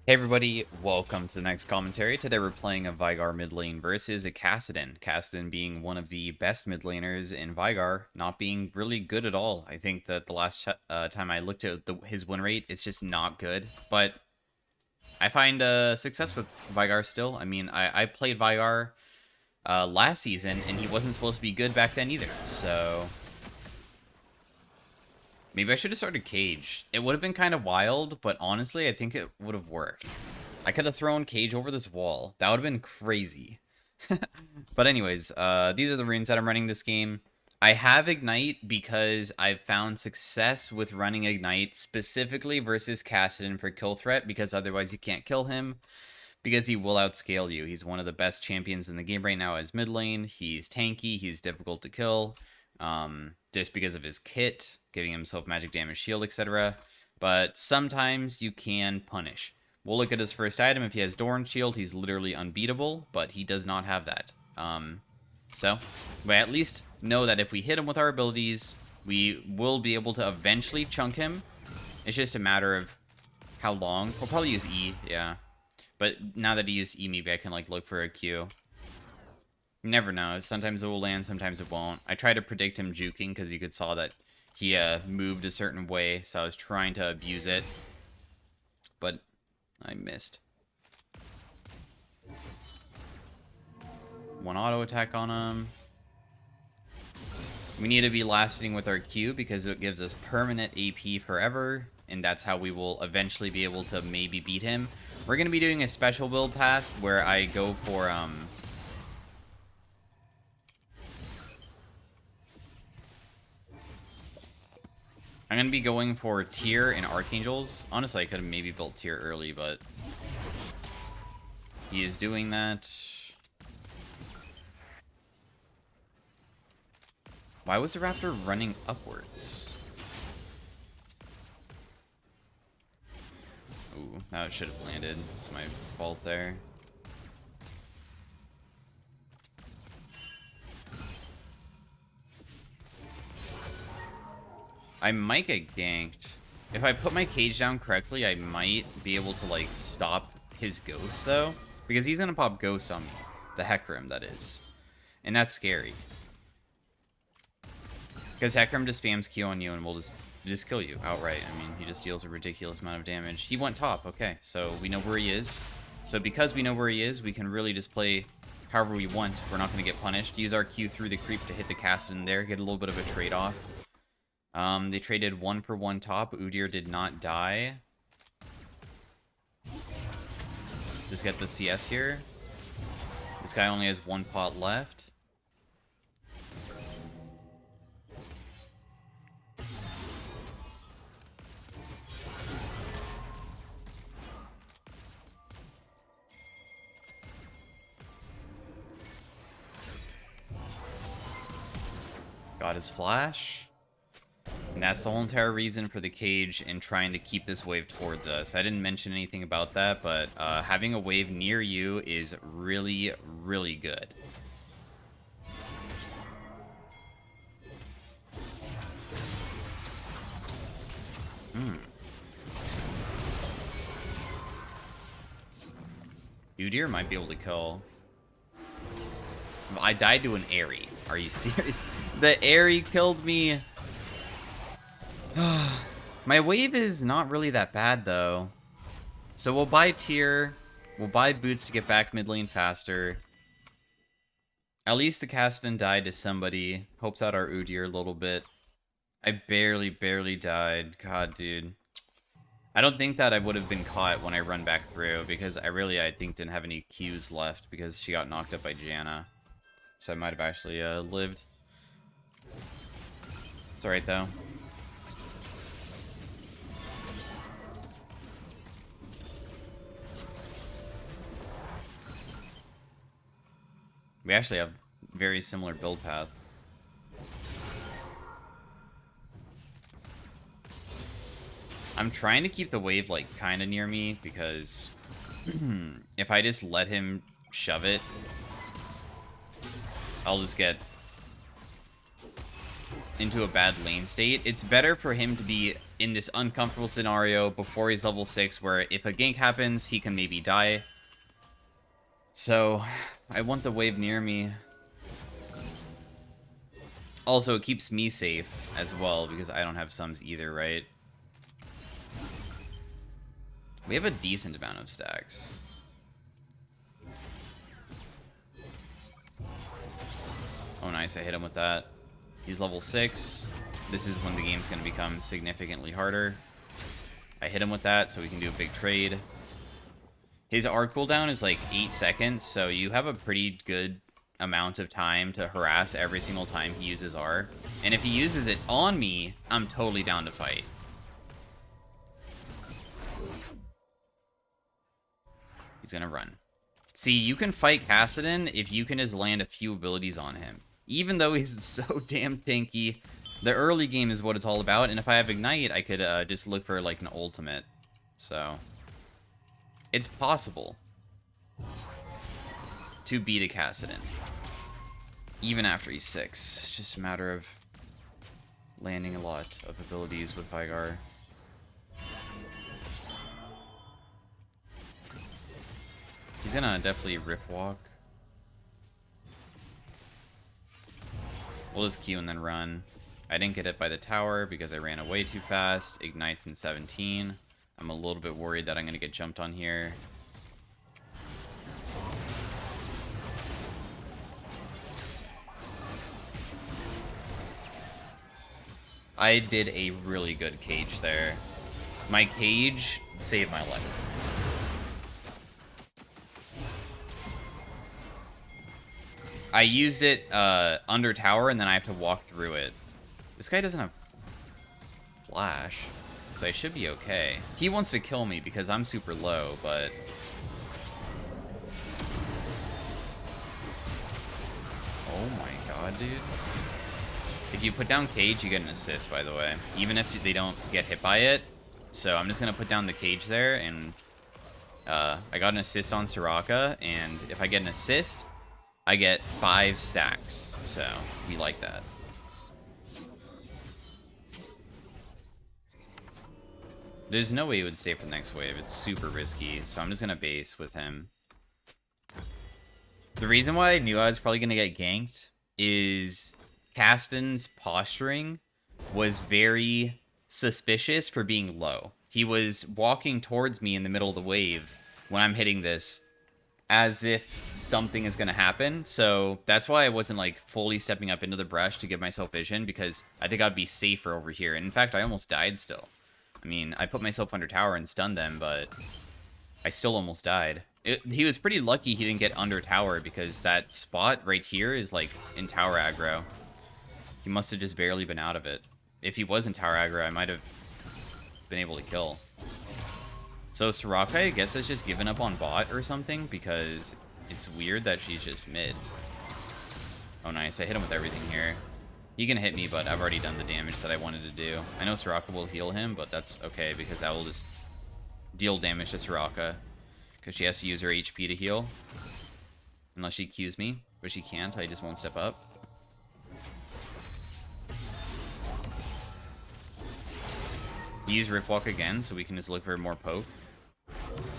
Hey everybody, welcome to the next commentary. Today we're playing a Veigar mid lane versus a Kassadin. Kassadin being one of the best mid laners in Veigar, not being really good at all. I think that the last time I looked at his win rate, it's just not good. But I find success with Veigar still. I mean, I played Veigar last season, and he wasn't supposed to be good back then either. So maybe I should have started Cage. It would have been kind of wild, but honestly, I think it would have worked. I could have thrown Cage over this wall. That would have been crazy. But anyways, these are the runes that I'm running this game. I have Ignite because I've found success with running Ignite specifically versus Kassadin for kill threat, because otherwise you can't kill him, because he will outscale you. He's one of the best champions in the game right now as mid lane. He's tanky, he's difficult to kill, just because of his kit, giving himself magic damage, shield, etc. But sometimes you can punish. We'll look at his first item. If he has Doran Shield, he's literally unbeatable, but he does not have that. So, we at least know that if we hit him with our abilities, we will be able to eventually chunk him. It's just a matter of how long. We'll probably use E, yeah. But now that he used E, maybe I can like look for a Q. You never know. Sometimes it will land, sometimes it won't. I tried to predict him juking because you could saw that he moved a certain way, so I was trying to abuse it. But I missed. One auto attack on him. We need to be lasting with our Q because it gives us permanent AP forever, and that's how we will eventually be able to maybe beat him. We're going to be doing a special build path where I go for I'm going to be going for Tier and Archangels. Honestly, I could have maybe built Tier early, but he is doing that. Why was the Raptor running upwards? Ooh, that should have landed. It's my fault there. I might get ganked. If I put my cage down correctly, I might be able to, like, stop his ghost, though. Because he's gonna pop ghost on me. The Hecarim, that is. And that's scary. Because Hecarim just spams Q on you and will just kill you outright. I mean, he just deals a ridiculous amount of damage. He went top, okay. So we know where he is. So because we know where he is, we can really just play however we want. We're not going to get punished. Use our Q through the creep to hit the Kassadin there. Get a little bit of a trade-off. They traded 1-for-1 top. Udyr did not die. Just get the CS here. This guy only has one pot left. Got his flash. And that's the whole entire reason for the cage and trying to keep this wave towards us. I didn't mention anything about that, but having a wave near you is really, really good. Udyr might be able to kill. I died to an Aerie. Are you serious? The Aerie killed me. My wave is not really that bad, though. So we'll buy Tier. We'll buy boots to get back mid lane faster. At least the Kassadin died to somebody. Helps out our Udyr a little bit. I barely died. God, dude. I don't think that I would have been caught when I run back through, because I think didn't have any Qs left because she got knocked up by Qiyana. So I might have actually lived. It's alright, though. We actually have very similar build path. I'm trying to keep the wave, like, kind of near me, because if I just let him shove it, I'll just get into a bad lane state. It's better for him to be in this uncomfortable scenario before he's level 6 where if a gank happens, he can maybe die. So, I want the wave near me. Also, it keeps me safe as well because I don't have sums either, right? We have a decent amount of stacks. Oh, nice. I hit him with that. He's level 6. This is when the game's going to become significantly harder. I hit him with that so we can do a big trade. His R cooldown is like 8 seconds, so you have a pretty good amount of time to harass every single time he uses R. And if he uses it on me, I'm totally down to fight. He's gonna run. See, you can fight Kassadin if you can just land a few abilities on him. Even though he's so damn tanky, the early game is what it's all about, and if I have Ignite, I could just look for like an ultimate. So, it's possible to beat a Kassadin. Even after he's 6. It's just a matter of landing a lot of abilities with Veigar. He's gonna definitely riff walk. We'll just Q and then run. I didn't get hit by the tower because I ran away too fast. Ignites in 17. I'm a little bit worried that I'm gonna get jumped on here. I did a really good cage there. My cage saved my life. I used it under tower, and then I have to walk through it. This guy doesn't have flash, so I should be okay. He wants to kill me because I'm super low, but... Oh my god, dude. If you put down cage, you get an assist, by the way. Even if they don't get hit by it. So I'm just going to put down the cage there, and I got an assist on Soraka, and if I get an assist, I get 5 stacks. So we like that. There's no way he would stay for the next wave. It's super risky, so I'm just going to base with him. The reason why I knew I was probably going to get ganked is... Kassadin's posturing was very suspicious for being low. He was walking towards me in the middle of the wave when I'm hitting this as if something is going to happen. So that's why I wasn't like fully stepping up into the brush to give myself vision, because I think I'd be safer over here. And in fact, I almost died still. I mean, I put myself under tower and stunned them, but I still almost died. He was pretty lucky he didn't get under tower, because that spot right here is like in tower aggro. He must have just barely been out of it. If he was in tower aggro, I might have been able to kill. So Soraka, I guess, has just given up on bot or something, because it's weird that she's just mid. Oh, nice. I hit him with everything here. He can hit me, but I've already done the damage that I wanted to do. I know Soraka will heal him, but that's okay, because I will just deal damage to Soraka, because she has to use her HP to heal. Unless she Qs me, but she can't. I just won't step up. Use Rift Walk again, so we can just look for more poke.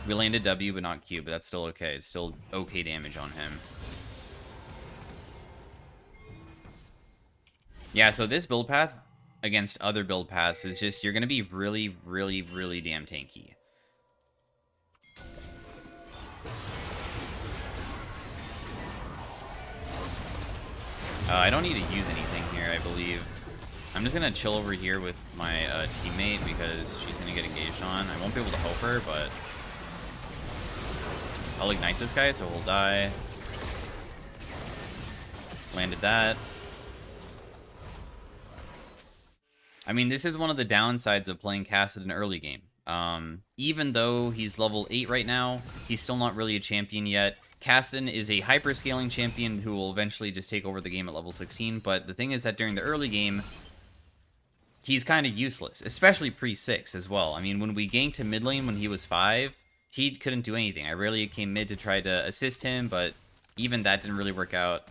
We landed W, but not Q, but that's still okay. It's still okay damage on him. Yeah, so this build path against other build paths is just, you're going to be really, really, really damn tanky. I don't need to use anything here, I believe. I'm just going to chill over here with my teammate because she's going to get engaged on. I won't be able to help her, but I'll ignite this guy, so he'll die. Landed that. I mean, this is one of the downsides of playing Kassadin early game. Even though he's level 8 right now, he's still not really a champion yet. Kassadin is a hyper-scaling champion who will eventually just take over the game at level 16, but the thing is that during the early game, he's kind of useless, especially pre-6 as well. I mean, when we ganked him mid lane when he was 5, he couldn't do anything. Irelia came mid to try to assist him, but even that didn't really work out.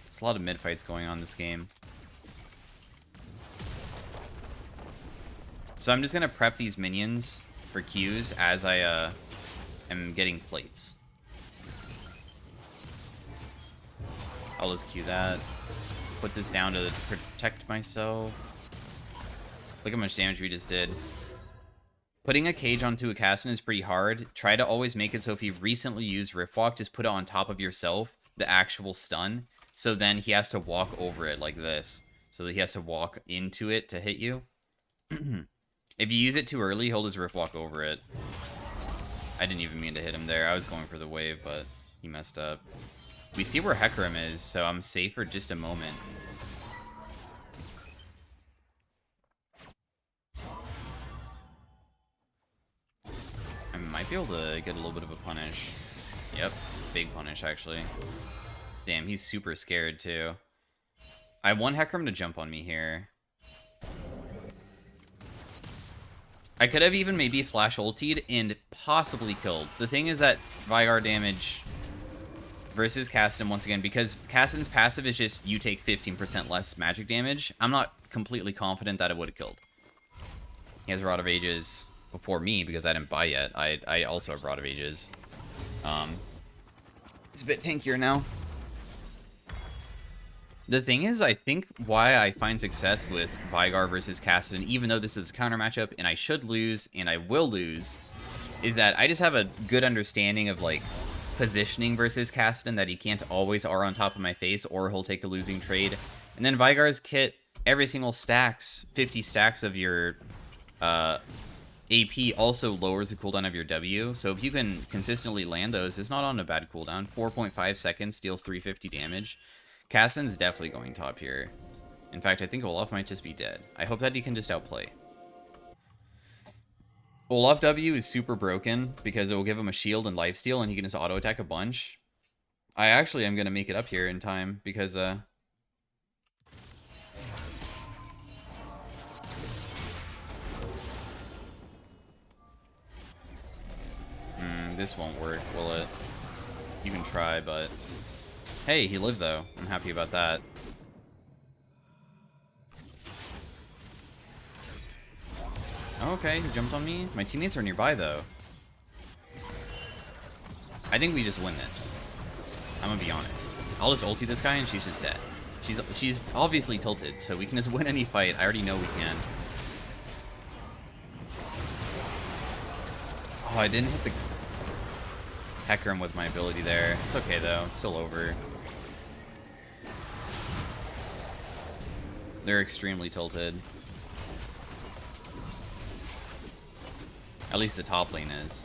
There's a lot of mid fights going on this game. So I'm just gonna prep these minions for Qs as I am getting plates. I'll just Q that. Put this down to protect myself. Look how much damage we just did. Putting a cage onto a Kassadin is pretty hard. Try to always make it so if you recently used Riftwalk, just put it on top of yourself, the actual stun. So then he has to walk over it like this. So that he has to walk into it to hit you. If you use it too early, he'll just Riftwalk over it. I didn't even mean to hit him there. I was going for the wave, but he messed up. We see where Hecarim is, so I'm safe for just a moment. I might be able to get a little bit of a punish. Yep, big punish, actually. Damn, he's super scared, too. I want Hecarim to jump on me here. I could have even maybe flash ultied and possibly killed. The thing is that Veigar damage versus Kassadin, once again, because Kassadin's passive is just you take 15% less magic damage, I'm not completely confident that it would have killed. He has Rod of Ages before me because I didn't buy yet. I also have Rod of Ages. It's a bit tankier now. The thing is, I think why I find success with Veigar versus Kassadin, even though this is a counter matchup and I should lose and I will lose, is that I just have a good understanding of, like, positioning versus Kassadin, that he can't always R on top of my face or he'll take a losing trade. And then Veigar's kit, every single stacks, 50 stacks of your AP also lowers the cooldown of your W. So if you can consistently land those, it's not on a bad cooldown. 4.5 seconds, deals 350 damage. Kassadin's definitely going top here. In fact, I think Olaf might just be dead. I hope that he can just outplay. Olaf W is super broken because it will give him a shield and lifesteal and he can just auto attack a bunch. I actually am going to make it up here in time because this won't work, will it? You can try, but hey, he lived though. I'm happy about that. Okay, he jumped on me. My teammates are nearby, though. I think we just win this. I'm gonna be honest. I'll just ulti this guy and she's just dead. She's obviously tilted, so we can just win any fight. I already know we can. Oh, I didn't hit the Hecarim with my ability there. It's okay, though. It's still over. They're extremely tilted. At least the top lane is.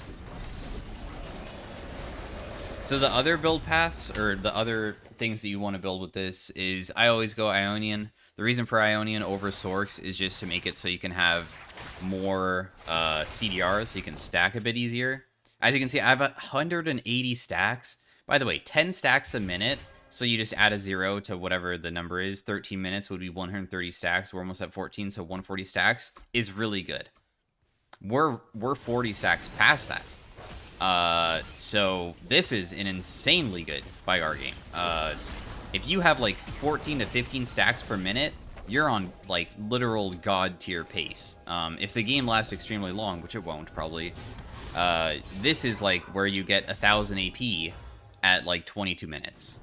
So the other build paths, or the other things that you want to build with this, is I always go Ionian. The reason for Ionian over Sorks is just to make it so you can have more CDRs, so you can stack a bit easier. As you can see, I have 180 stacks. By the way, 10 stacks a minute, so you just add a 0 to whatever the number is. 13 minutes would be 130 stacks. We're almost at 14, so 140 stacks is really good. We're 40 stacks past that. So this is an insanely good Veigar game. If you have like 14 to 15 stacks per minute, you're on like literal god tier pace. If the game lasts extremely long, which it won't probably, this is like where you get 1000 AP at like 22 minutes.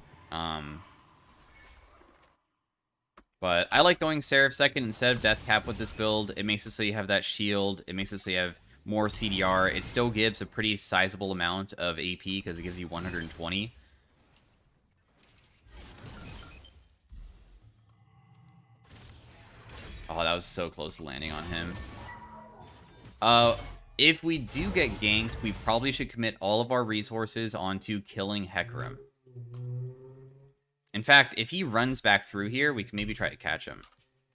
But I like going Seraph second instead of Death Cap with this build. It makes it so you have that shield. It makes it so you have more CDR. It still gives a pretty sizable amount of AP because it gives you 120. Oh, that was so close to landing on him. If we do get ganked, we probably should commit all of our resources onto killing Hecarim. In fact, if he runs back through here, we can maybe try to catch him.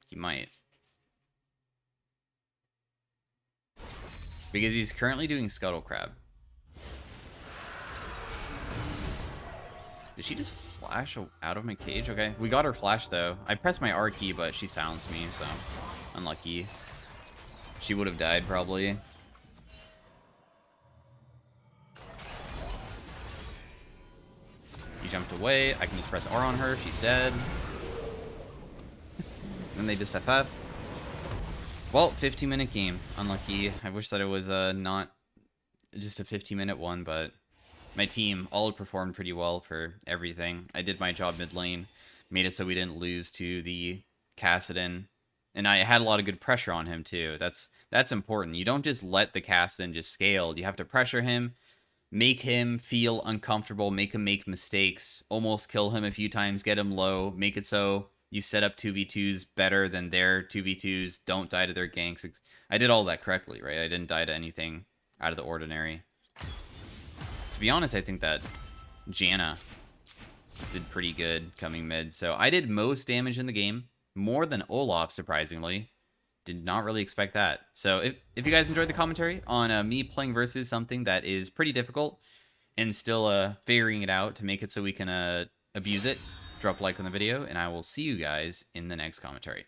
He might. Because he's currently doing Scuttle Crab. Did she just flash out of my cage? Okay, we got her flash, though. I pressed my R key, but she silenced me, so unlucky. She would have died, probably. He jumped away. I can just press R on her. She's dead. Then they just step up. Well, 15-minute game. Unlucky. I wish that it was not just a 15-minute one, but my team all performed pretty well for everything. I did my job mid lane, made it so we didn't lose to the Kassadin, and I had a lot of good pressure on him too. That's important. You don't just let the Kassadin just scale. You have to pressure him, make him feel uncomfortable, make him make mistakes, almost kill him a few times, get him low, make it so you set up 2v2s better than their 2v2s, don't die to their ganks. I did all that correctly, right? I didn't die to anything out of the ordinary. To be honest, I think that Qiyana did pretty good coming mid. So I did most damage in the game, more than Olaf, surprisingly. Did not really expect that. So if you guys enjoyed the commentary on me playing versus something that is pretty difficult and still figuring it out to make it so we can abuse it, drop a like on the video, and I will see you guys in the next commentary.